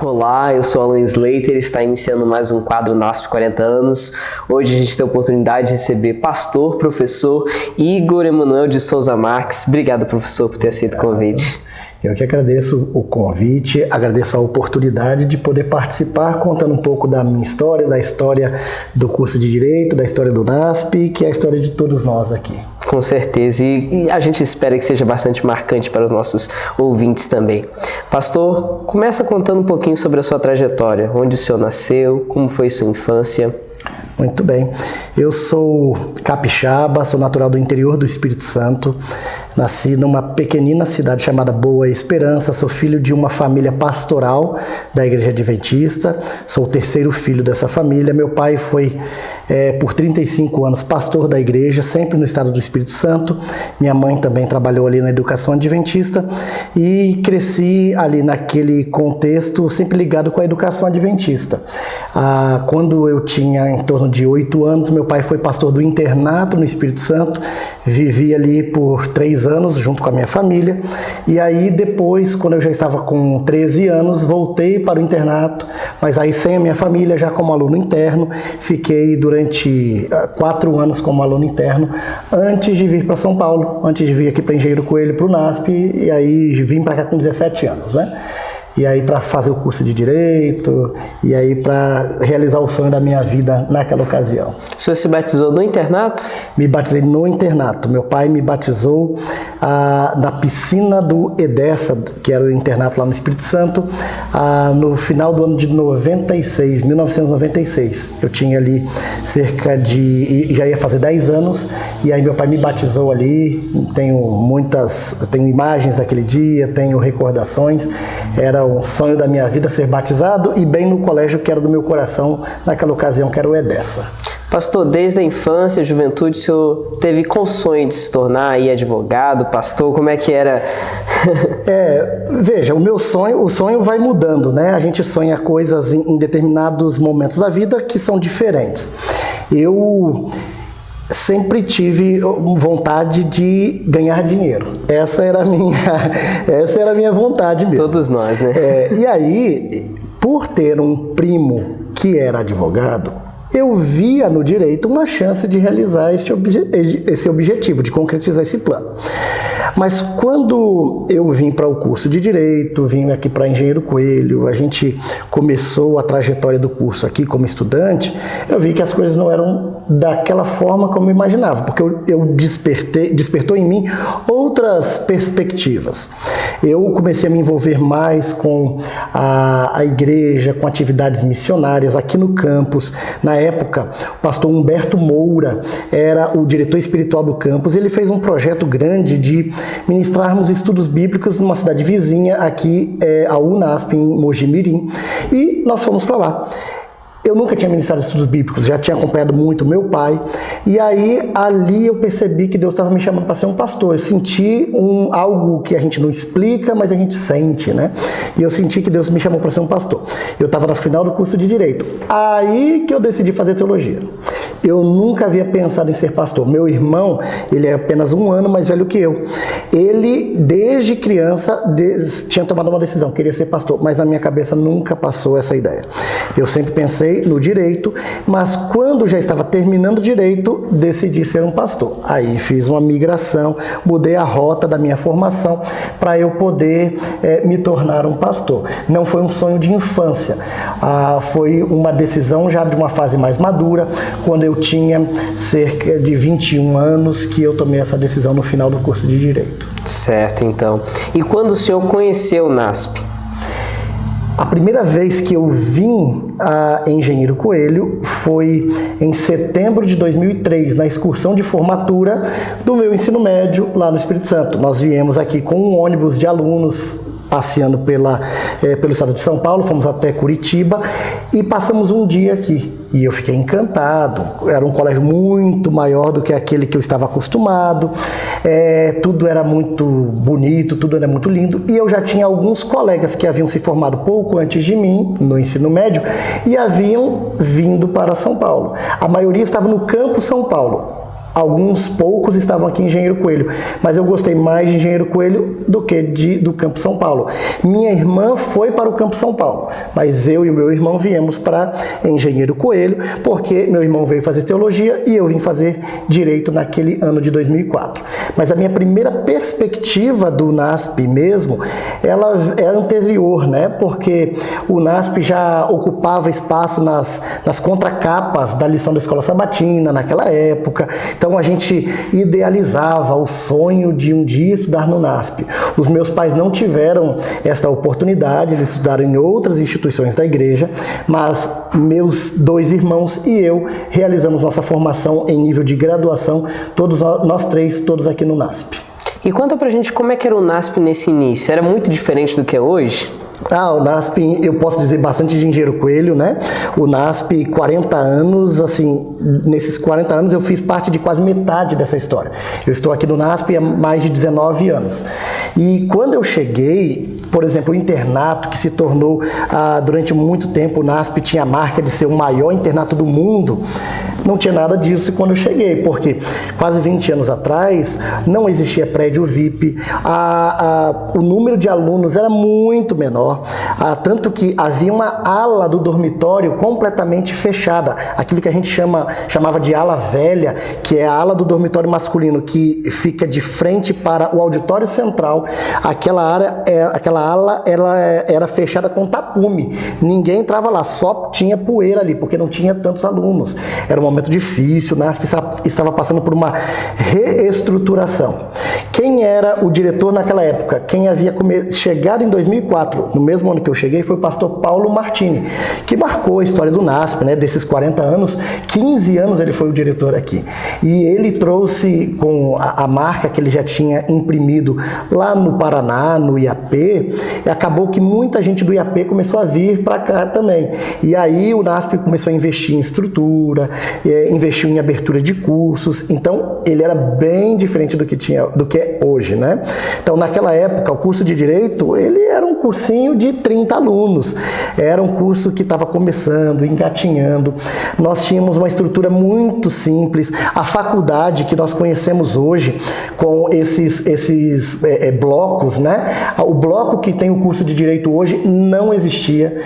Olá, eu sou Alan Slater, está iniciando mais um quadro NASP 40 anos. Hoje a gente tem a oportunidade de receber pastor, professor Igor Emanuel de Souza Marques. Obrigado, professor, por ter aceito o convite. Eu que agradeço o convite, agradeço a oportunidade de poder participar contando um pouco da minha história, da história do curso de Direito, da história do NASP, que é a história de todos nós aqui. Com certeza, e a gente espera que seja bastante marcante para os nossos ouvintes também. Pastor, começa contando um pouquinho sobre a sua trajetória, onde o senhor nasceu, como foi sua infância. Muito bem, eu sou capixaba, sou natural do interior do Espírito Santo, nasci numa pequenina cidade chamada Boa Esperança, sou filho de uma família pastoral da Igreja Adventista, sou o terceiro filho dessa família. Meu pai foi por 35 anos pastor da igreja, sempre no estado do Espírito Santo. Minha mãe também trabalhou ali na educação adventista e cresci ali naquele contexto, sempre ligado com a educação adventista. Quando eu tinha em torno de 8 anos, meu pai foi pastor do internato no Espírito Santo, vivi ali por 3 anos junto com a minha família, e aí depois, quando eu já estava com 13 anos, voltei para o internato, mas aí sem a minha família, já como aluno interno, fiquei durante 4 anos como aluno interno, antes de vir para São Paulo, antes de vir aqui para Engenheiro Coelho, para o NASP, e aí vim para cá com 17 anos, né? E aí para fazer o curso de Direito, e aí para realizar o sonho da minha vida naquela ocasião. O senhor se batizou no internato? Me batizei no internato. Meu pai me batizou na piscina do Edessa, que era o internato lá no Espírito Santo, no final do ano de 1996. Eu tinha ali já ia fazer 10 anos, e aí meu pai me batizou ali. Tenho imagens daquele dia, tenho recordações. Era um sonho da minha vida ser batizado, e bem no colégio que era do meu coração naquela ocasião, que era o Edessa. Pastor, desde a infância, juventude, o senhor teve qual sonho de se tornar aí advogado, pastor? Como é que era? Veja, o sonho vai mudando, né? A gente sonha coisas em determinados momentos da vida que são diferentes. Eu sempre tive vontade de ganhar dinheiro. Essa era a minha vontade mesmo. Todos nós, né? E aí, por ter um primo que era advogado, eu via no direito uma chance de realizar esse objetivo, de concretizar esse plano. Mas quando eu vim para o curso de Direito, vim aqui para Engenheiro Coelho, a gente começou a trajetória do curso aqui como estudante, eu vi que as coisas não eram daquela forma como eu imaginava, porque despertou em mim outras perspectivas. Eu comecei a me envolver mais com a igreja, com atividades missionárias aqui no campus. Na época, o pastor Humberto Moura era o diretor espiritual do campus. Ele fez um projeto grande de ministrarmos estudos bíblicos numa cidade vizinha aqui, a UNASP, em Mogi Mirim, e nós fomos para lá. Eu nunca tinha ministrado estudos bíblicos, já tinha acompanhado muito meu pai, e aí ali eu percebi que Deus estava me chamando para ser um pastor. Eu senti algo que a gente não explica, mas a gente sente, né? E eu senti que Deus me chamou para ser um pastor. Eu estava no final do curso de Direito, aí que eu decidi fazer teologia. Eu nunca havia pensado em ser pastor. Meu irmão, ele é apenas 1 ano mais velho que eu. Ele, desde criança, tinha tomado uma decisão, queria ser pastor, mas na minha cabeça nunca passou essa ideia. Eu sempre pensei no direito, mas quando já estava terminando o direito, decidi ser um pastor. Aí fiz uma migração, mudei a rota da minha formação para eu poder me tornar um pastor. Não foi um sonho de infância, foi uma decisão já de uma fase mais madura, quando eu tinha cerca de 21 anos, que eu tomei essa decisão no final do curso de Direito. Certo, então. E quando o senhor conheceu o NASP? A primeira vez que eu vim a Engenheiro Coelho foi em setembro de 2003, na excursão de formatura do meu ensino médio lá no Espírito Santo. Nós viemos aqui com um ônibus de alunos passeando pelo estado de São Paulo, fomos até Curitiba e passamos um dia aqui. E eu fiquei encantado, era um colégio muito maior do que aquele que eu estava acostumado, tudo era muito bonito, tudo era muito lindo, e eu já tinha alguns colegas que haviam se formado pouco antes de mim, no ensino médio, e haviam vindo para São Paulo. A maioria estava no Campus São Paulo. Alguns poucos estavam aqui em Engenheiro Coelho, mas eu gostei mais de Engenheiro Coelho do que do Campo São Paulo. Minha irmã foi para o Campo São Paulo, mas eu e o meu irmão viemos para Engenheiro Coelho, porque meu irmão veio fazer teologia e eu vim fazer direito naquele ano de 2004. Mas a minha primeira perspectiva do NASP mesmo, ela é anterior, né? Porque o NASP já ocupava espaço nas contracapas da lição da Escola Sabatina naquela época. Então a gente idealizava o sonho de um dia estudar no NASP. Os meus pais não tiveram esta oportunidade, eles estudaram em outras instituições da igreja, mas meus 2 irmãos e eu realizamos nossa formação em nível de graduação, todos nós 3, todos aqui no NASP. E conta pra gente como é que era o NASP nesse início, era muito diferente do que é hoje? O NASP, eu posso dizer bastante de Engenheiro Coelho, né? O NASP, 40 anos, assim, nesses 40 anos eu fiz parte de quase metade dessa história. Eu estou aqui no NASP há mais de 19 anos. E quando eu cheguei, por exemplo, o internato, que se tornou, durante muito tempo, o NASP tinha a marca de ser o maior internato do mundo, não tinha nada disso quando eu cheguei, porque quase 20 anos atrás não existia prédio VIP, o número de alunos era muito menor, tanto que havia uma ala do dormitório completamente fechada, aquilo que a gente chamava de ala velha, que é a ala do dormitório masculino, que fica de frente para o auditório central. Aquela ala ela era fechada com tapume, ninguém entrava lá, só tinha poeira ali, porque não tinha tantos alunos. Era um momento difícil, o NASP estava passando por uma reestruturação. Quem era o diretor naquela época? Quem havia chegado em 2004, no mesmo ano que eu cheguei, foi o pastor Paulo Martini, que marcou a história do NASP, né? Desses 40 anos, 15 anos ele foi o diretor aqui. E ele trouxe, com a marca que ele já tinha imprimido lá no Paraná, no IAP, acabou que muita gente do IAP começou a vir para cá também. E aí o NASP começou a investir em estrutura, investiu em abertura de cursos, então ele era bem diferente do que é hoje, né? Então naquela época o curso de Direito, ele era um cursinho de 30 alunos, era um curso que estava começando, engatinhando, nós tínhamos uma estrutura muito simples, a faculdade que nós conhecemos hoje com esses blocos, né? O bloco que tem o curso de Direito hoje não existia,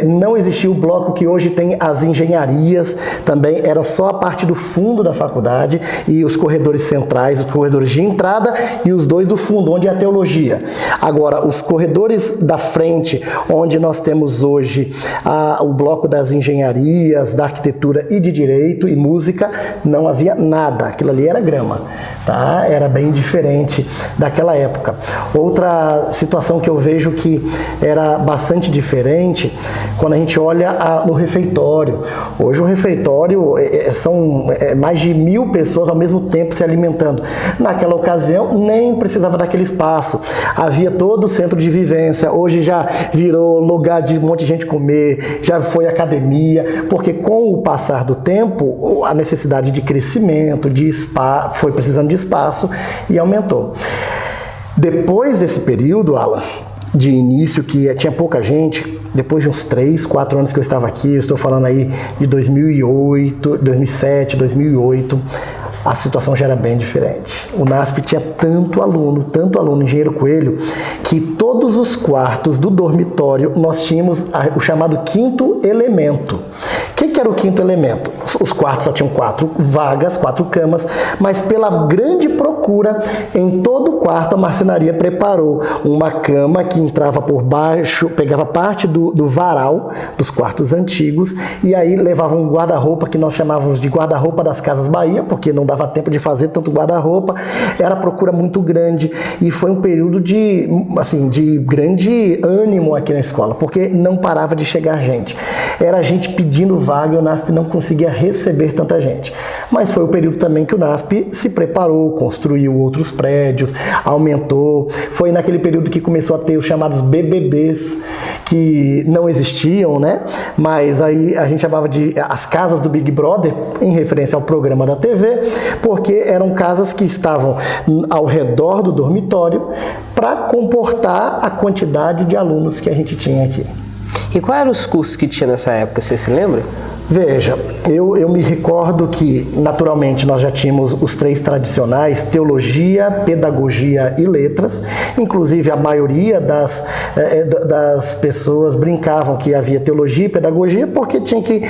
não existia o bloco que hoje tem as engenharias, também era só a parte do fundo da faculdade e os corredores centrais, os corredores de entrada e os 2 do fundo, onde é a teologia. Agora, os corredores da frente, onde nós temos hoje o bloco das engenharias, da arquitetura e de direito e música, não havia nada, aquilo ali era grama, tá? Era bem diferente daquela época. Outra situação que eu vejo que era bastante diferente, quando a gente olha no refeitório. Hoje o refeitório são mais de 1000 pessoas ao mesmo tempo se alimentando. Naquela ocasião nem precisava daquele espaço, havia todo o centro de vivência, hoje já virou lugar de um monte de gente comer, já foi academia, porque com o passar do tempo, a necessidade de crescimento, de espaço, foi precisando de espaço e aumentou. Depois desse período, Alan, de início, que tinha pouca gente, depois de uns 3, 4 anos que eu estava aqui, eu estou falando aí de 2008, 2007, 2008, a situação já era bem diferente. O NASP tinha tanto aluno em Engenheiro Coelho, que todos os quartos do dormitório nós tínhamos o chamado 5º elemento. O que era o 5º elemento? Os quartos só tinham 4 vagas, 4 camas, mas pela grande procura, em todo o quarto a marcenaria preparou uma cama que entrava por baixo, pegava parte do varal dos quartos antigos, e aí levava um guarda-roupa que nós chamávamos de guarda-roupa das Casas Bahia, porque não dava tempo de fazer tanto guarda-roupa, era procura muito grande, e foi um período de grande ânimo aqui na escola, porque não parava de chegar gente. Era gente pedindo vaga, e o NASP não conseguia receber tanta gente. Mas foi o período também que o NASP se preparou, construiu outros prédios, aumentou. Foi naquele período que começou a ter os chamados BBBs, que não existiam, né? Mas aí a gente chamava de as casas do Big Brother, em referência ao programa da TV, porque eram casas que estavam ao redor do dormitório para comportar a quantidade de alunos que a gente tinha aqui. E quais eram os cursos que tinha nessa época, você se lembra? Veja, Eu me recordo que, naturalmente, nós já tínhamos os 3 tradicionais, teologia, pedagogia e letras. Inclusive, a maioria das pessoas brincavam que havia teologia e pedagogia porque tinha que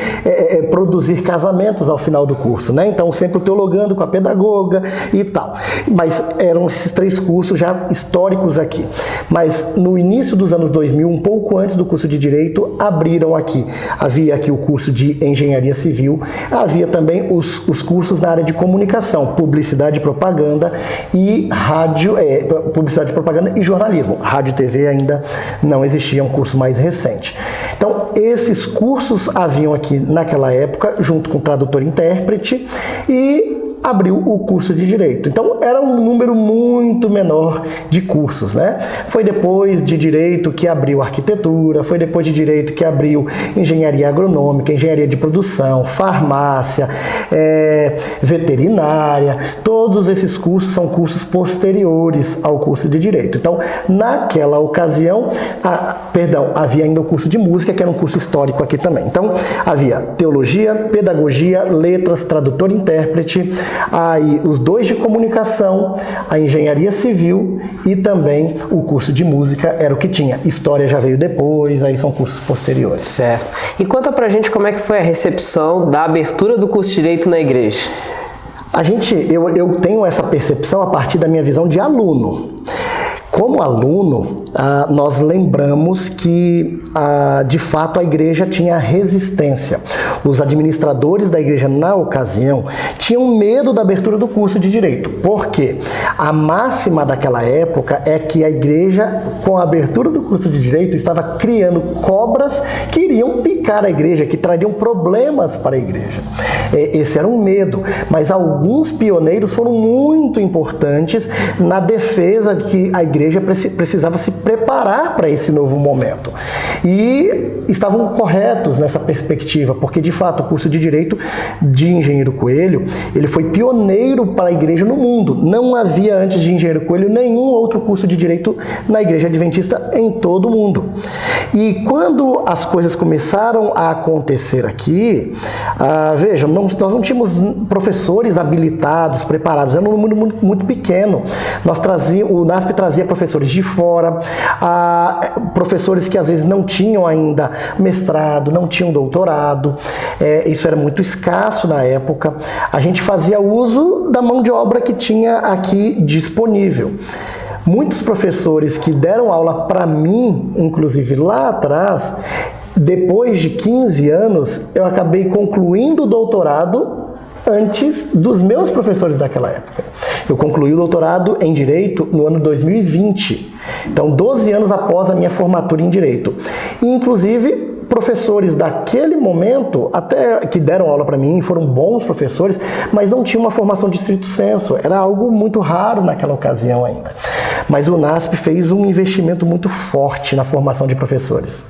produzir casamentos ao final do curso, né? Então, sempre teologando com a pedagoga e tal. Mas eram esses 3 cursos já históricos aqui. Mas no início dos anos 2000, um pouco antes do curso de Direito, abriram aqui. Havia aqui o curso de Engenharia Civil, havia também os cursos na área de comunicação, publicidade e propaganda e publicidade, propaganda e jornalismo. Rádio e TV ainda não existia, um curso mais recente. Então, esses cursos haviam aqui naquela época, junto com tradutor e intérprete, e abriu o curso de Direito. Então, era um número muito menor de cursos, né? Foi depois de Direito que abriu Arquitetura, foi depois de Direito que abriu Engenharia Agronômica, Engenharia de Produção, Farmácia, Veterinária. Todos esses cursos são cursos posteriores ao curso de Direito. Então, naquela ocasião, havia ainda o curso de Música, que era um curso histórico aqui também. Então, havia Teologia, Pedagogia, Letras, Tradutor e Intérprete, aí os 2 de Comunicação, a Engenharia Civil e também o curso de Música era o que tinha. História já veio depois, aí são cursos posteriores. Certo. E conta pra gente como é que foi a recepção da abertura do curso de Direito na igreja. Eu tenho essa percepção a partir da minha visão de aluno. Como aluno, nós lembramos que, de fato, a igreja tinha resistência. Os administradores da igreja, na ocasião, tinham medo da abertura do curso de Direito. Por quê? A máxima daquela época é que a igreja, com a abertura do curso de Direito, estava criando cobras que iriam picar a igreja, que trariam problemas para a igreja. Esse era um medo, mas alguns pioneiros foram muito importantes na defesa de que a igreja precisava se preparar para esse novo momento. E estavam corretos nessa perspectiva, porque de fato o curso de Direito de Engenheiro Coelho, ele foi pioneiro para a igreja no mundo. Não havia antes de Engenheiro Coelho nenhum outro curso de Direito na igreja adventista em todo o mundo. E quando as coisas começaram a acontecer aqui, vejam, nós não tínhamos professores habilitados, preparados, era um número muito pequeno. O NASP trazia professores de fora, professores que às vezes não tinham ainda mestrado, não tinham doutorado, isso era muito escasso na época. A gente fazia uso da mão de obra que tinha aqui disponível. Muitos professores que deram aula para mim, inclusive lá atrás, depois de 15 anos, eu acabei concluindo o doutorado antes dos meus professores daquela época. Eu concluí o doutorado em Direito no ano 2020, então 12 anos após a minha formatura em Direito. E, inclusive, professores daquele momento, até que deram aula para mim, foram bons professores, mas não tinham uma formação de estrito sensu, era algo muito raro naquela ocasião ainda. Mas o NASP fez um investimento muito forte na formação de professores.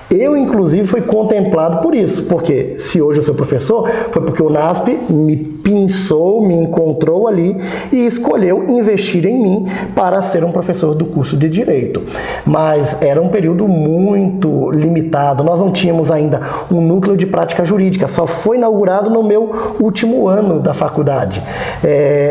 Eu, inclusive, fui contemplado por isso, porque se hoje eu sou professor, foi porque o NASP me pensou, me encontrou ali e escolheu investir em mim para ser um professor do curso de Direito. Mas era um período muito limitado, nós não tínhamos ainda um núcleo de prática jurídica, só foi inaugurado no meu último ano da faculdade.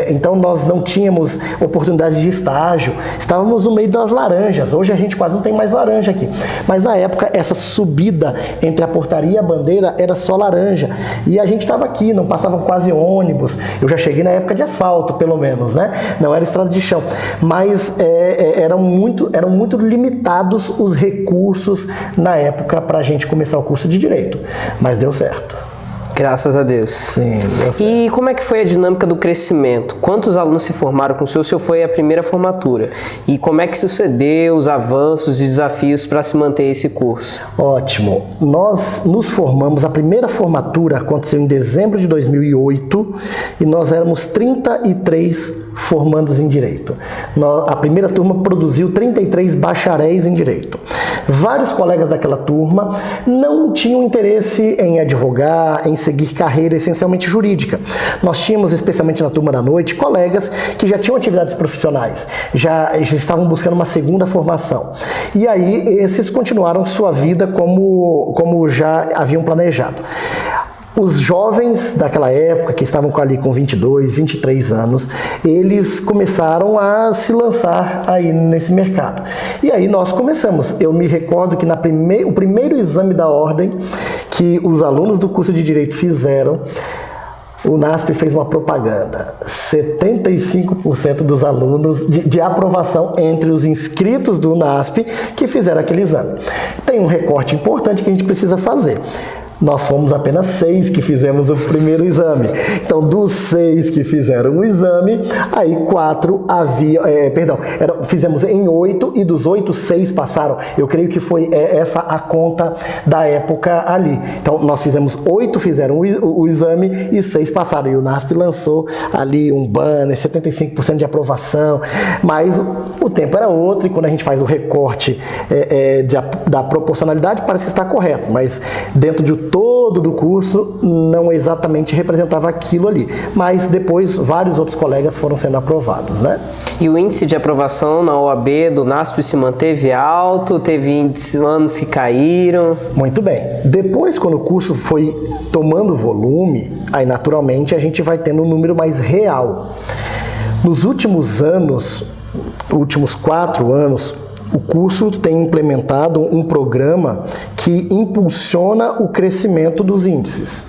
Então nós não tínhamos oportunidade de estágio, estávamos no meio das laranjas, hoje a gente quase não tem mais laranja aqui. Mas na época essa subida entre a portaria e a bandeira era só laranja, e a gente estava aqui, não passavam quase ônibus, eu já cheguei na época de asfalto pelo menos, né? Não era estrada de chão, mas eram muito limitados os recursos na época para a gente começar o curso de Direito, mas deu certo. Graças a Deus. Sim, deu certo. E como é que foi a dinâmica do crescimento? Quantos alunos se formaram com o senhor? O senhor foi a primeira formatura. E como é que sucedeu os avanços e desafios para se manter esse curso? Ótimo. Nós nos formamos, a primeira formatura aconteceu em dezembro de 2008 e nós éramos 33 formandos em Direito. A primeira turma produziu 33 bacharéis em Direito. Vários colegas daquela turma não tinham interesse em advogar, em seguir carreira essencialmente jurídica. Nós tínhamos, especialmente na turma da noite, colegas que já tinham atividades profissionais, já estavam buscando uma segunda formação. E aí, esses continuaram sua vida como já haviam planejado. Os jovens daquela época, que estavam ali com 22, 23 anos, eles começaram a se lançar aí nesse mercado. E aí nós começamos. Eu me recordo que o primeiro exame da ordem que os alunos do curso de Direito fizeram, o NASP fez uma propaganda. 75% dos alunos de aprovação entre os inscritos do NASP que fizeram aquele exame. Tem um recorte importante que a gente precisa fazer. Nós fomos apenas 6 que fizemos o primeiro exame. Então, dos 6 que fizeram o exame, aí 4 fizemos em 8 e dos 8, 6 passaram. Eu creio que foi essa a conta da época ali. Então, nós fizemos 8 fizeram o exame e 6 passaram. E o NASP lançou ali um banner, 75% de aprovação, mas o tempo era outro e quando a gente faz o recorte da proporcionalidade, parece que está correto, mas dentro de todo do curso não exatamente representava aquilo ali, mas depois vários outros colegas foram sendo aprovados, né? E o índice de aprovação na OAB do NASP se manteve alto? Teve anos que caíram? Muito bem. Depois, quando o curso foi tomando volume, aí naturalmente a gente vai tendo um número mais real. Nos últimos anos, últimos 4 anos, o curso tem implementado um programa que impulsiona o crescimento dos índices.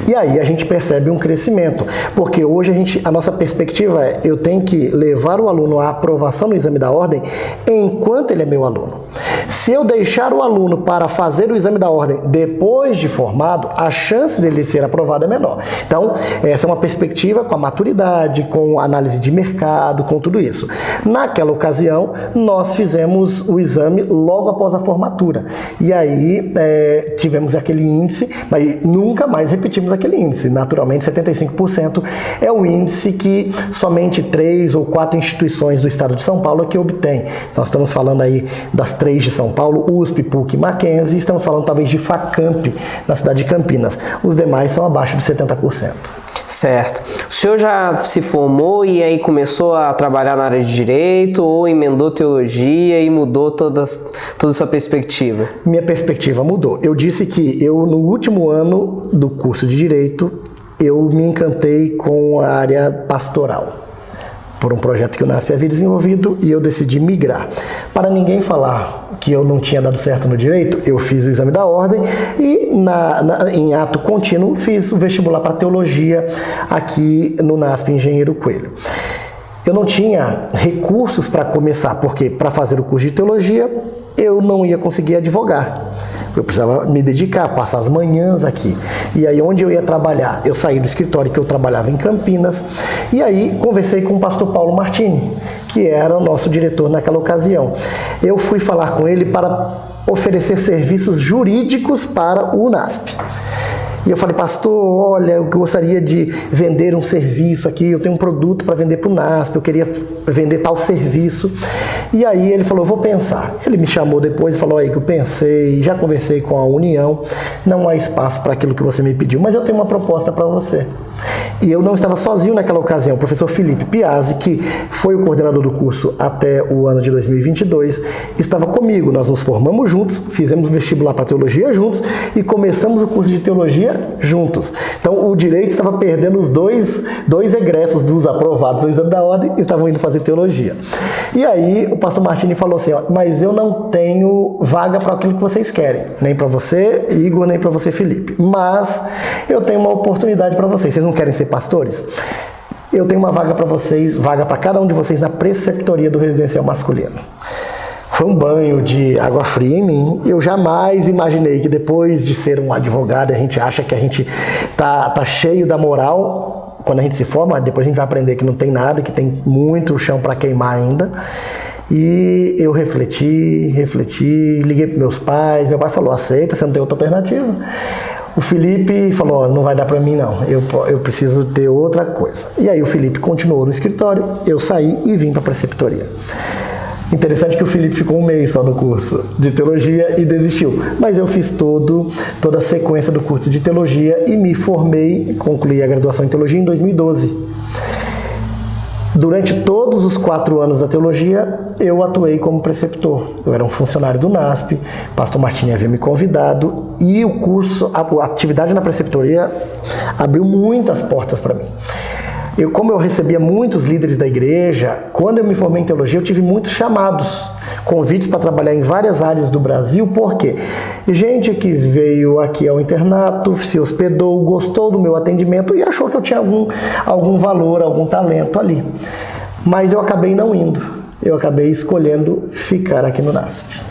E aí a gente percebe um crescimento, porque hoje a nossa perspectiva é, eu tenho que levar o aluno à aprovação no exame da ordem enquanto ele é meu aluno. Se eu deixar o aluno para fazer o exame da ordem depois de formado, a chance dele ser aprovado é menor. Então, essa é uma perspectiva com a maturidade, com a análise de mercado, com tudo isso. Naquela ocasião, nós fizemos o exame logo após a formatura. E aí, tivemos aquele índice, mas nunca mais repetimos aquele índice. Naturalmente, 75% é o índice que somente 3 ou 4 instituições do estado de São Paulo que obtém. Nós estamos falando aí das 3 de São Paulo, USP, PUC e Mackenzie, estamos falando talvez de FACAMP, na cidade de Campinas. Os demais são abaixo de 70%. Certo. O senhor já se formou e aí começou a trabalhar na área de Direito ou emendou Teologia e mudou toda a sua perspectiva? Minha perspectiva mudou. Eu disse que no último ano do curso de Direito, eu me encantei com a área pastoral, por um projeto que o NASP havia desenvolvido, e eu decidi migrar. Para ninguém falar que eu não tinha dado certo no direito, eu fiz o exame da ordem e em ato contínuo fiz o vestibular para teologia aqui no NASP Engenheiro Coelho. Eu não tinha recursos para começar, porque para fazer o curso de teologia eu não ia conseguir advogar. Eu precisava me dedicar, passar as manhãs aqui. E aí onde eu ia trabalhar? Eu saí do escritório que eu trabalhava em Campinas e aí conversei com o pastor Paulo Martini, que era o nosso diretor naquela ocasião. Eu fui falar com ele para oferecer serviços jurídicos para o NASP. E eu falei, pastor, olha, eu gostaria de vender um serviço aqui, eu tenho um produto para vender para o NASP, eu queria vender tal serviço. E aí ele falou, vou pensar. Ele me chamou depois e falou, aí que eu pensei, já conversei com a União, não há espaço para aquilo que você me pediu, mas eu tenho uma proposta para você. E eu não estava sozinho naquela ocasião, o professor Felipe Piazzi, que foi o coordenador do curso até o ano de 2022, estava comigo, nós nos formamos juntos, fizemos vestibular para teologia juntos e começamos o curso de teologia juntos. Então o direito estava perdendo os dois egressos dos aprovados no exame da ordem e estavam indo fazer teologia. E aí o pastor Martini falou assim, ó, mas eu não tenho vaga para aquilo que vocês querem, nem para você, Igor, nem para você, Felipe, mas eu tenho uma oportunidade para vocês não querem ser pastores? Eu tenho uma vaga para vocês, vaga para cada um de vocês na preceptoria do residencial masculino. Foi um banho de água fria em mim. Eu jamais imaginei que depois de ser um advogado, a gente acha que a gente tá cheio da moral. Quando a gente se forma, depois a gente vai aprender que não tem nada, que tem muito chão para queimar ainda. E eu refleti, liguei para meus pais, meu pai falou, aceita, você não tem outra alternativa. O Felipe falou, não vai dar para mim não, eu preciso ter outra coisa. E aí o Felipe continuou no escritório, eu saí e vim para a preceptoria. Interessante que o Felipe ficou um mês só no curso de teologia e desistiu. Mas eu fiz toda a sequência do curso de teologia e me formei, concluí a graduação em teologia em 2012. Durante todos os 4 anos da teologia, eu atuei como preceptor. Eu era um funcionário do NASP, o pastor Martini havia me convidado e o curso, a atividade na preceptoria abriu muitas portas para mim. Como eu recebia muitos líderes da igreja, quando eu me formei em teologia, eu tive muitos chamados, convites para trabalhar em várias áreas do Brasil, porque gente que veio aqui ao internato, se hospedou, gostou do meu atendimento e achou que eu tinha algum valor, algum talento ali. Mas eu acabei não indo, eu acabei escolhendo ficar aqui no NASP.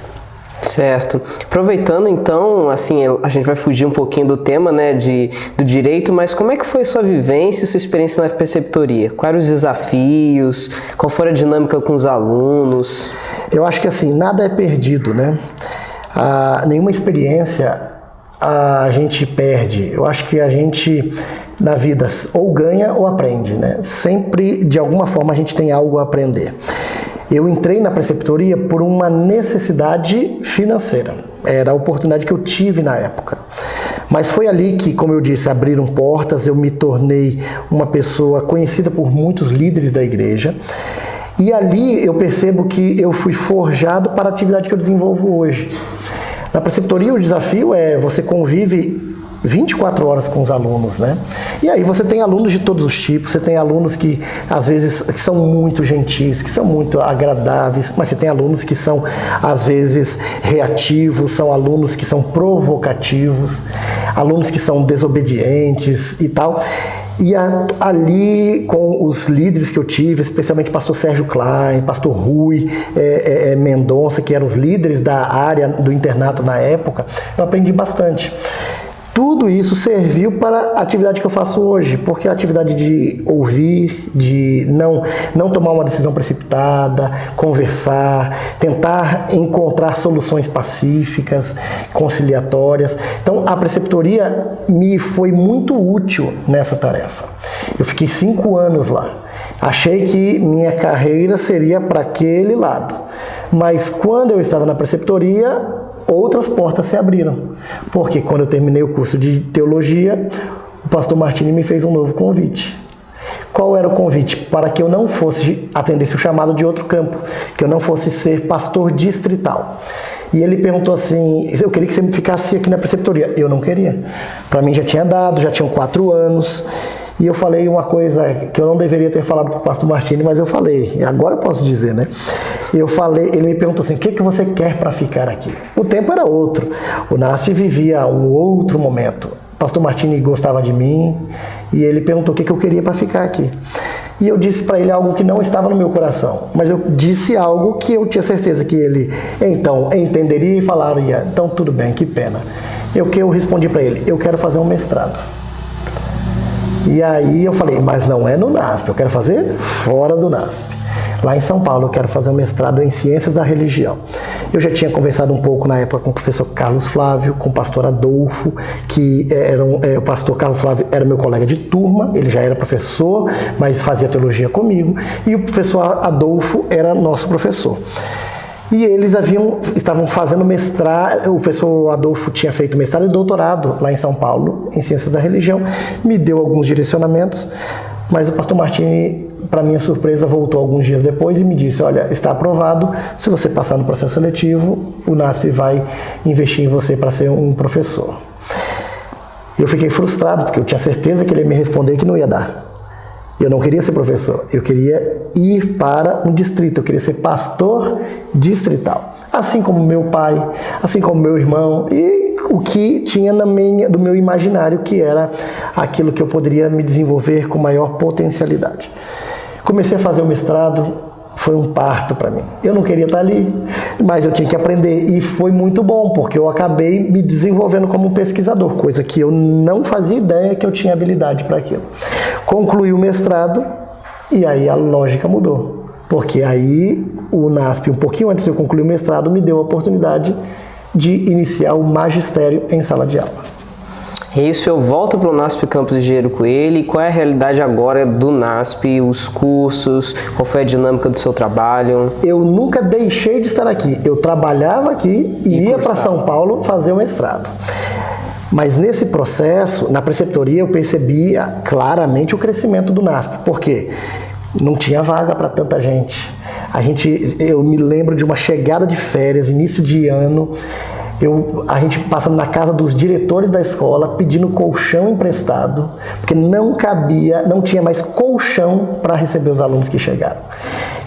Certo. Aproveitando então, assim, a gente vai fugir um pouquinho do tema, né, do direito, mas como é que foi sua vivência e sua experiência na preceptoria? Quais eram os desafios? Qual foi a dinâmica com os alunos? Eu acho que assim, nada é perdido, né? Nenhuma experiência a gente perde. Eu acho que a gente, na vida, ou ganha ou aprende, né? Sempre, de alguma forma, a gente tem algo a aprender. Eu entrei na preceptoria por uma necessidade financeira. Era a oportunidade que eu tive na época. Mas foi ali que, como eu disse, abriram portas, eu me tornei uma pessoa conhecida por muitos líderes da igreja. E ali eu percebo que eu fui forjado para a atividade que eu desenvolvo hoje. Na preceptoria o desafio é você convive 24 horas com os alunos, né? E aí você tem alunos de todos os tipos, você tem alunos que às vezes que são muito gentis, que são muito agradáveis, mas você tem alunos que são às vezes reativos, são alunos que são provocativos, alunos que são desobedientes e tal. E ali, com os líderes que eu tive, especialmente pastor Sérgio Klein, pastor Rui Mendonça, que eram os líderes da área do internato na época, eu aprendi bastante. Tudo isso serviu para a atividade que eu faço hoje, porque a atividade de ouvir, de não tomar uma decisão precipitada, conversar, tentar encontrar soluções pacíficas, conciliatórias. Então, a preceptoria me foi muito útil nessa tarefa. Eu fiquei 5 anos lá. Achei que minha carreira seria para aquele lado. Mas quando eu estava na preceptoria, outras portas se abriram. Porque quando eu terminei o curso de teologia, o pastor Martini me fez um novo convite. Qual era o convite? Para que eu não fosse atendesse o chamado de outro campo, que eu não fosse ser pastor distrital. E ele perguntou assim, eu queria que você ficasse aqui na preceptoria. Eu não queria. Para mim já tinham 4 anos. E eu falei uma coisa que eu não deveria ter falado para o pastor Martini, mas eu falei. Agora eu posso dizer, né? Eu falei, ele me perguntou assim, o que você quer para ficar aqui? O tempo era outro. O NASP vivia um outro momento. O pastor Martini gostava de mim e ele perguntou o que eu queria para ficar aqui. E eu disse para ele algo que não estava no meu coração, mas eu disse algo que eu tinha certeza que ele, então, entenderia e falaria, então tudo bem, que pena. Eu respondi para ele, eu quero fazer um mestrado. E aí eu falei, mas não é no NASP, eu quero fazer fora do NASP. Lá em São Paulo eu quero fazer um mestrado em Ciências da Religião. Eu já tinha conversado um pouco na época com o professor Carlos Flávio, com o pastor Adolfo, que o pastor Carlos Flávio era meu colega de turma, ele já era professor, mas fazia teologia comigo, e o professor Adolfo era nosso professor. E eles estavam fazendo mestrado, o professor Adolfo tinha feito mestrado e doutorado lá em São Paulo, em Ciências da Religião, me deu alguns direcionamentos, mas o pastor Martini, para minha surpresa, voltou alguns dias depois e me disse, olha, está aprovado, se você passar no processo seletivo, o NASP vai investir em você para ser um professor. Eu fiquei frustrado, porque eu tinha certeza que ele ia me responder que não ia dar. Eu não queria ser professor, eu queria ir para um distrito, eu queria ser pastor distrital. Assim como meu pai, assim como meu irmão, e o que tinha do meu imaginário, que era aquilo que eu poderia me desenvolver com maior potencialidade. Comecei a fazer o mestrado, foi um parto para mim. Eu não queria estar ali, mas eu tinha que aprender. E foi muito bom, porque eu acabei me desenvolvendo como um pesquisador, coisa que eu não fazia ideia que eu tinha habilidade para aquilo. Concluí o mestrado e aí a lógica mudou. Porque aí o NASP, um pouquinho antes de eu concluir o mestrado, me deu a oportunidade de iniciar o magistério em sala de aula. Isso, eu volto para o NASP Campus Engenheiro Coelho. E qual é a realidade agora do NASP, os cursos, qual foi a dinâmica do seu trabalho? Eu nunca deixei de estar aqui. Eu trabalhava aqui e ia para São Paulo fazer o mestrado. Mas nesse processo, na preceptoria, eu percebia claramente o crescimento do NASP. Por quê? Não tinha vaga para tanta gente. Eu me lembro de uma chegada de férias, início de ano, a gente passando na casa dos diretores da escola, pedindo colchão emprestado, porque não tinha mais colchão para receber os alunos que chegaram.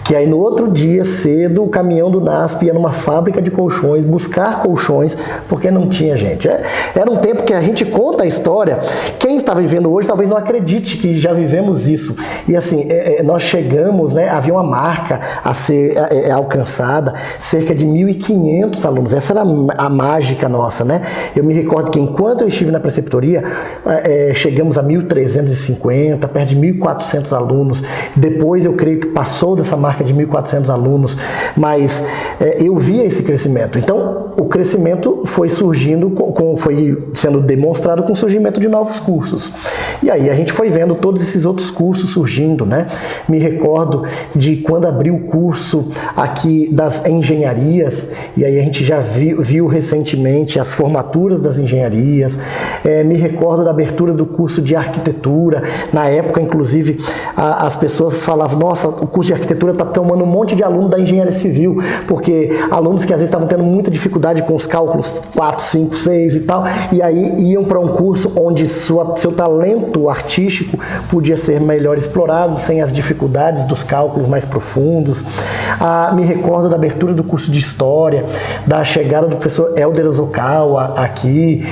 Que aí no outro dia, cedo, o caminhão do NASP ia numa fábrica de colchões, buscar colchões, porque não tinha gente. Era um tempo que a gente conta a história, quem está vivendo hoje talvez não acredite que já vivemos isso. E assim, nós chegamos, né, havia uma marca a ser alcançada, cerca de 1.500 alunos. Essa era a mágica nossa, né? Eu me recordo que enquanto eu estive na preceptoria, chegamos a 1.350, perto de 1.400 alunos. Depois eu creio que passou dessa marca de 1.400 alunos, mas eu via esse crescimento. Então, o crescimento foi surgindo, foi sendo demonstrado com o surgimento de novos cursos. E aí a gente foi vendo todos esses outros cursos surgindo, né? Me recordo de quando abriu o curso aqui das engenharias, e aí a gente já viu recentemente as formaturas das engenharias. Me recordo da abertura do curso de arquitetura. Na época, inclusive, as pessoas falavam, nossa, o curso de arquitetura está tomando um monte de aluno da engenharia civil, porque alunos que às vezes estavam tendo muita dificuldade com os cálculos 4, 5, 6 e tal, e aí iam para um curso onde seu talento artístico podia ser melhor explorado, sem as dificuldades dos cálculos mais profundos. Me recordo da abertura do curso de História, da chegada do professor Helder Ozokawa aqui,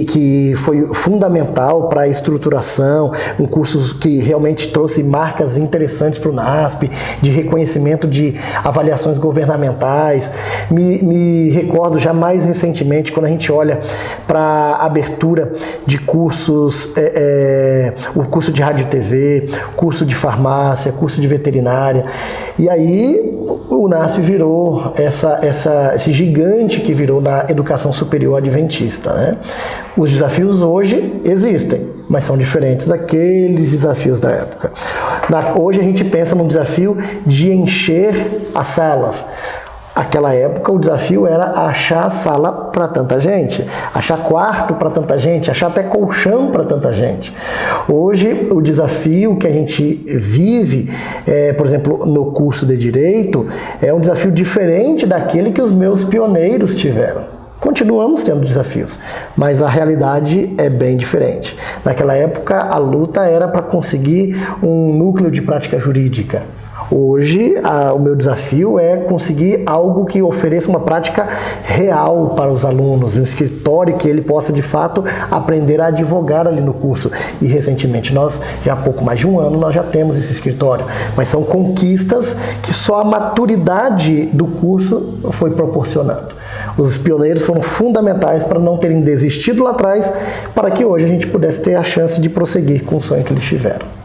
que foi fundamental para a estruturação, um curso que realmente trouxe marcas interessantes para o NASP, de reconhecimento de avaliações governamentais. Me recordo já mais recentemente, quando a gente olha para a abertura de cursos, o curso de rádio e TV, curso de farmácia, curso de veterinária, e aí o NASP virou esse gigante que virou na educação superior adventista, né? Os desafios hoje existem, mas são diferentes daqueles desafios da época. Hoje a gente pensa num desafio de encher as salas. Aquela época o desafio era achar sala para tanta gente, achar quarto para tanta gente, achar até colchão para tanta gente. Hoje o desafio que a gente vive, por exemplo, no curso de Direito, é um desafio diferente daquele que os meus pioneiros tiveram. Continuamos tendo desafios, mas a realidade é bem diferente. Naquela época a luta era para conseguir um núcleo de prática jurídica. Hoje, o meu desafio é conseguir algo que ofereça uma prática real para os alunos, um escritório que ele possa, de fato, aprender a advogar ali no curso. E, recentemente, já há pouco mais de um ano, nós já temos esse escritório. Mas são conquistas que só a maturidade do curso foi proporcionando. Os pioneiros foram fundamentais para não terem desistido lá atrás, para que hoje a gente pudesse ter a chance de prosseguir com o sonho que eles tiveram.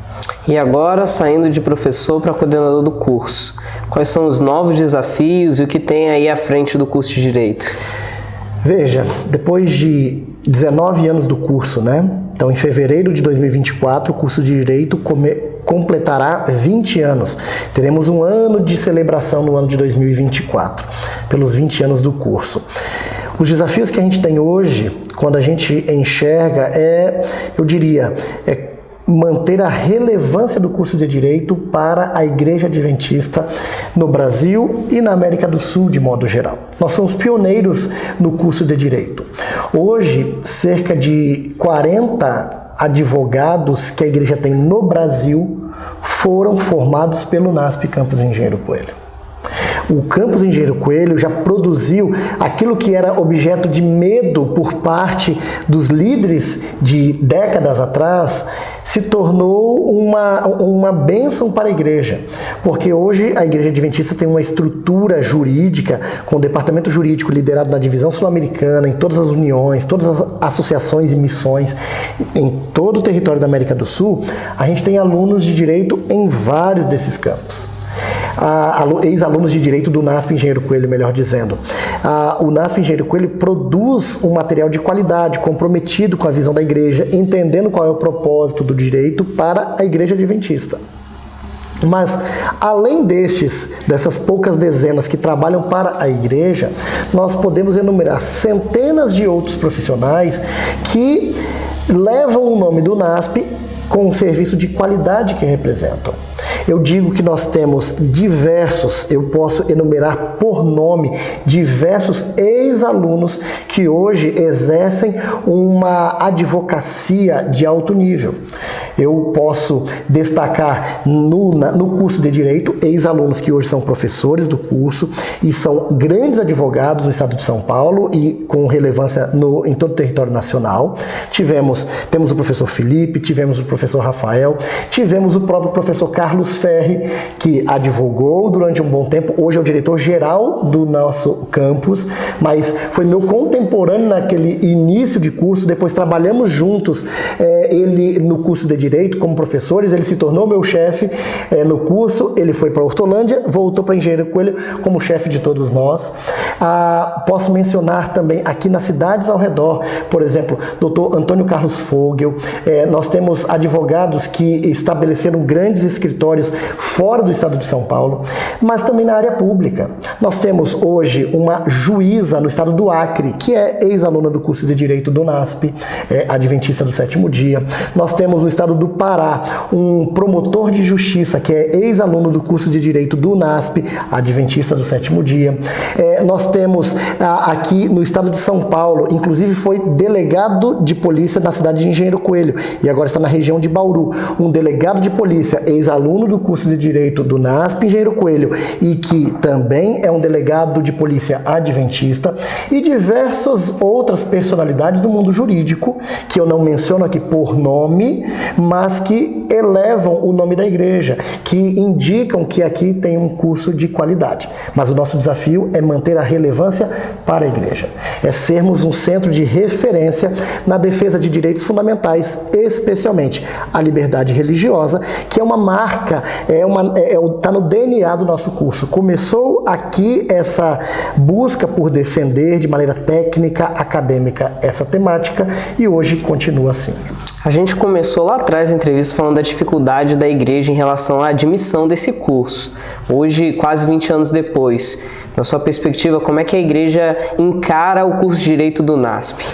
E agora, saindo de professor para coordenador do curso, quais são os novos desafios e o que tem aí à frente do curso de Direito? Veja, depois de 19 anos do curso, né? Então, em fevereiro de 2024, o curso de Direito completará 20 anos. Teremos um ano de celebração no ano de 2024, pelos 20 anos do curso. Os desafios que a gente tem hoje, quando a gente enxerga, eu diria, manter a relevância do curso de Direito para a Igreja Adventista no Brasil e na América do Sul, de modo geral. Nós somos pioneiros no curso de Direito. Hoje, cerca de 40 advogados que a Igreja tem no Brasil foram formados pelo NASP Campus Engenheiro Coelho. O Campus Engenheiro Coelho já produziu aquilo que era objeto de medo por parte dos líderes de décadas atrás, se tornou uma bênção para a igreja, porque hoje a Igreja Adventista tem uma estrutura jurídica, com o departamento jurídico liderado na divisão sul-americana, em todas as uniões, todas as associações e missões, em todo o território da América do Sul. A gente tem alunos de direito em vários desses campos. Ex-alunos de Direito do NASP Engenheiro Coelho, melhor dizendo. O NASP Engenheiro Coelho produz um material de qualidade, comprometido com a visão da igreja, entendendo qual é o propósito do direito para a Igreja Adventista. Mas, além dessas poucas dezenas que trabalham para a igreja, nós podemos enumerar centenas de outros profissionais que levam o nome do NASP com um serviço de qualidade que representam. Eu digo que nós temos diversos, eu posso enumerar por nome, diversos ex-alunos que hoje exercem uma advocacia de alto nível. Eu posso destacar no curso de Direito, ex-alunos que hoje são professores do curso e são grandes advogados no estado de São Paulo e com relevância em todo o território nacional. Temos o professor Felipe, tivemos o professor Rafael, tivemos o próprio professor Carlos Ferri, que advogou durante um bom tempo, hoje é o diretor-geral do nosso campus, mas foi meu contemporâneo naquele início de curso, depois trabalhamos juntos, ele no curso de Direito como professores, ele se tornou meu chefe no curso, ele foi para Hortolândia, voltou para Engenheiro Coelho como chefe de todos nós. Posso mencionar também aqui nas cidades ao redor, por exemplo, Dr. Antônio Carlos Fogel, nós temos advogados que estabeleceram grandes escritórios fora do estado de São Paulo, mas também na área pública. Nós temos hoje uma juíza no estado do Acre, que é ex-aluna do curso de Direito do NASP, adventista do sétimo dia. Nós temos no estado do Pará um promotor de justiça, que é ex-aluno do curso de Direito do NASP, adventista do sétimo dia. Nós temos aqui no estado de São Paulo, inclusive foi delegado de polícia na cidade de Engenheiro Coelho, e agora está na região de Bauru, um delegado de polícia, ex-aluno do curso de Direito do NASP, Engenheiro Coelho, e que também é um delegado de polícia adventista, e diversas outras personalidades do mundo jurídico, que eu não menciono aqui por nome, mas que elevam o nome da igreja, que indicam que aqui tem um curso de qualidade. Mas o nosso desafio é manter a relevância para a igreja, é sermos um centro de referência na defesa de direitos fundamentais, especialmente a liberdade religiosa, que é uma marca, está no DNA do nosso curso. Começou aqui essa busca por defender de maneira técnica, acadêmica, essa temática, e hoje continua assim. A gente começou lá atrás a entrevista falando da dificuldade da igreja em relação à admissão desse curso. Hoje, quase 20 anos depois, na sua perspectiva, como é que a igreja encara o curso de Direito do NASP?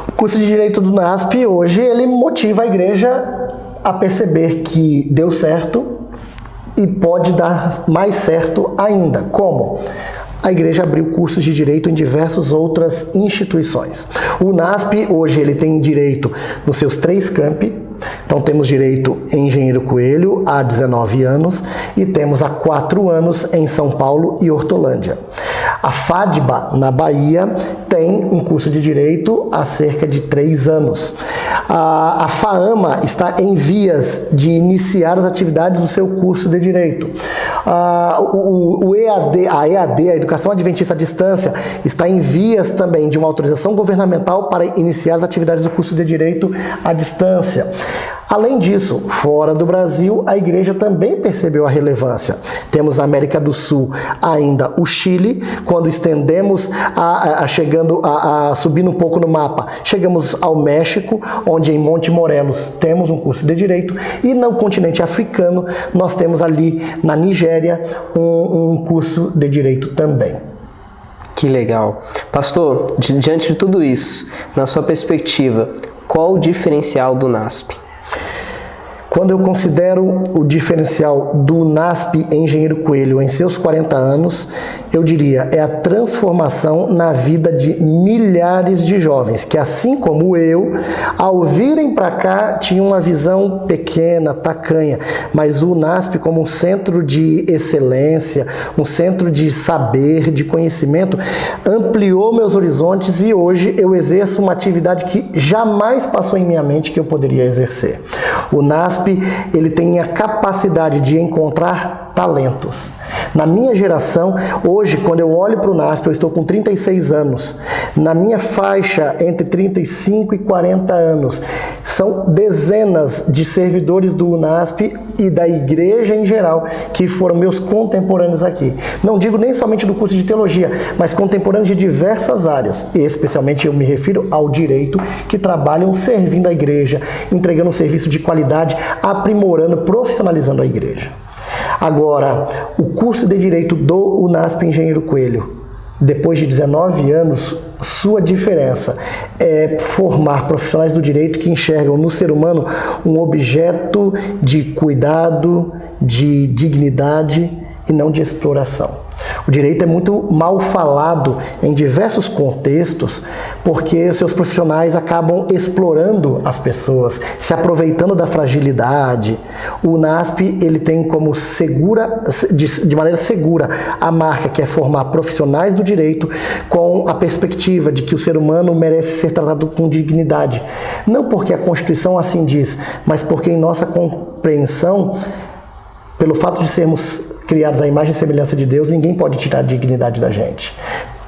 O curso de Direito do NASP, hoje, ele motiva a igreja a perceber que deu certo e pode dar mais certo ainda. Como? A igreja abriu cursos de direito em diversas outras instituições. O NASP, hoje, ele tem direito nos seus 3 campi. Então, temos direito em Engenheiro Coelho há 19 anos e temos há 4 anos em São Paulo e Hortolândia. A FADBA, na Bahia, tem um curso de direito há cerca de 3 anos. A FAAMA está em vias de iniciar as atividades do seu curso de direito. A EAD, a Educação Adventista à Distância, está em vias também de uma autorização governamental para iniciar as atividades do curso de direito à distância. Além disso, fora do Brasil, a igreja também percebeu a relevância. Temos na América do Sul ainda o Chile, quando estendemos, subindo um pouco no mapa, chegamos ao México, onde em Monte Morelos temos um curso de direito, e no continente africano nós temos ali na Nigéria um curso de direito também. Que legal. Pastor, diante de tudo isso, na sua perspectiva, qual o diferencial do NASP? Quando eu considero o diferencial do NASP Engenheiro Coelho em seus 40 anos, eu diria, é a transformação na vida de milhares de jovens, que assim como eu, ao virem para cá, tinham uma visão pequena, tacanha, mas o NASP como um centro de excelência, um centro de saber, de conhecimento, ampliou meus horizontes e hoje eu exerço uma atividade que jamais passou em minha mente que eu poderia exercer. O NASP, ele tem a capacidade de encontrar talentos. Na minha geração, hoje, quando eu olho para o NASP, eu estou com 36 anos. Na minha faixa, entre 35 e 40 anos, são dezenas de servidores do NASP e da igreja em geral, que foram meus contemporâneos aqui. Não digo nem somente do curso de teologia, mas contemporâneos de diversas áreas. E especialmente eu me refiro ao direito, que trabalham servindo a igreja, entregando um serviço de qualidade, aprimorando, profissionalizando a igreja. Agora, o curso de Direito do UNASP Engenheiro Coelho, depois de 19 anos, sua diferença é formar profissionais do direito que enxergam no ser humano um objeto de cuidado, de dignidade e não de exploração. O direito é muito mal falado em diversos contextos porque seus profissionais acabam explorando as pessoas, se aproveitando da fragilidade. O NASP ele tem como de maneira segura a marca que é formar profissionais do direito com a perspectiva de que o ser humano merece ser tratado com dignidade. Não porque a Constituição assim diz, mas porque em nossa compreensão, pelo fato de sermos criados à imagem e semelhança de Deus, ninguém pode tirar a dignidade da gente.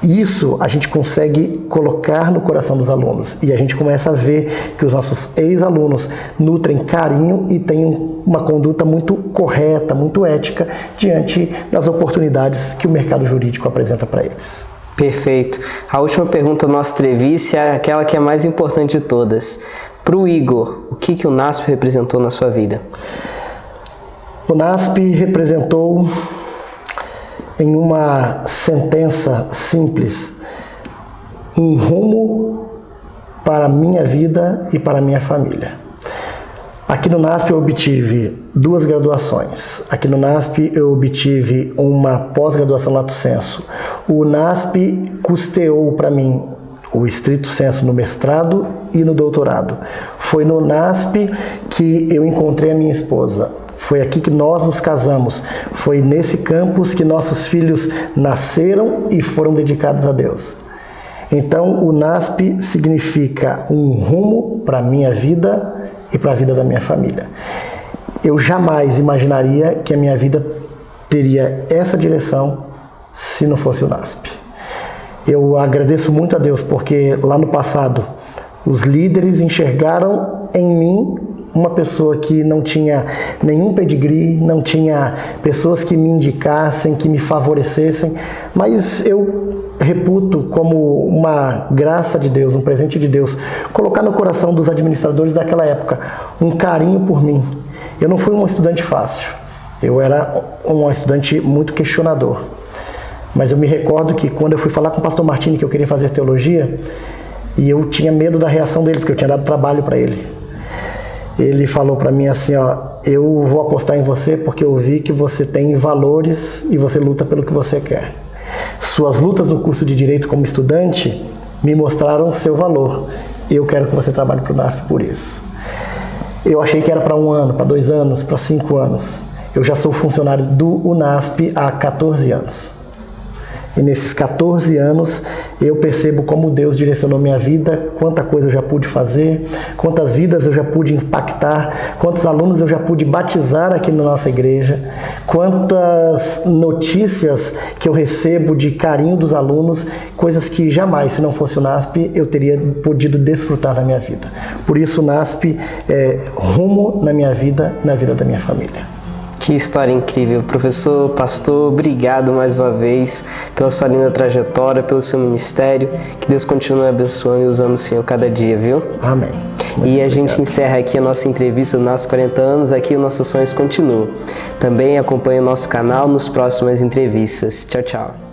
Isso a gente consegue colocar no coração dos alunos e a gente começa a ver que os nossos ex-alunos nutrem carinho e têm uma conduta muito correta, muito ética diante das oportunidades que o mercado jurídico apresenta para eles. Perfeito. A última pergunta da nossa entrevista é aquela que é mais importante de todas. Para o Igor, o que o NASP representou na sua vida? O NASP representou, em uma sentença simples, um rumo para a minha vida e para a minha família. Aqui no NASP eu obtive 2 graduações. Aqui no NASP eu obtive uma pós-graduação lato sensu. O NASP custeou para mim o estrito sensu no mestrado e no doutorado. Foi no NASP que eu encontrei a minha esposa. Foi aqui que nós nos casamos. Foi nesse campus que nossos filhos nasceram e foram dedicados a Deus. Então, o NASP significa um rumo para a minha vida e para a vida da minha família. Eu jamais imaginaria que a minha vida teria essa direção se não fosse o NASP. Eu agradeço muito a Deus porque lá no passado os líderes enxergaram em mim uma pessoa que não tinha nenhum pedigree, não tinha pessoas que me indicassem, que me favorecessem, mas eu reputo como uma graça de Deus, um presente de Deus, colocar no coração dos administradores daquela época um carinho por mim. Eu não fui um estudante fácil, eu era um estudante muito questionador, mas eu me recordo que quando eu fui falar com o pastor Martini que eu queria fazer teologia, e eu tinha medo da reação dele, porque eu tinha dado trabalho para ele. Ele falou para mim assim, ó, eu vou apostar em você porque eu vi que você tem valores e você luta pelo que você quer. Suas lutas no curso de Direito como estudante me mostraram o seu valor. Eu quero que você trabalhe para o NASP por isso. Eu achei que era para 1 ano, para 2 anos, para 5 anos. Eu já sou funcionário do UNASP há 14 anos. E nesses 14 anos eu percebo como Deus direcionou minha vida, quanta coisa eu já pude fazer, quantas vidas eu já pude impactar, quantos alunos eu já pude batizar aqui na nossa igreja, quantas notícias que eu recebo de carinho dos alunos, coisas que jamais, se não fosse o NASP, eu teria podido desfrutar da minha vida. Por isso o NASP é rumo na minha vida e na vida da minha família. Que história incrível. Professor, pastor, obrigado mais uma vez pela sua linda trajetória, pelo seu ministério. Que Deus continue abençoando e usando o Senhor cada dia, viu? Amém. E a gente encerra aqui a nossa entrevista dos nossos 40 anos. Aqui os nossos sonhos continuam. Também acompanhe o nosso canal nos próximas entrevistas. Tchau, tchau.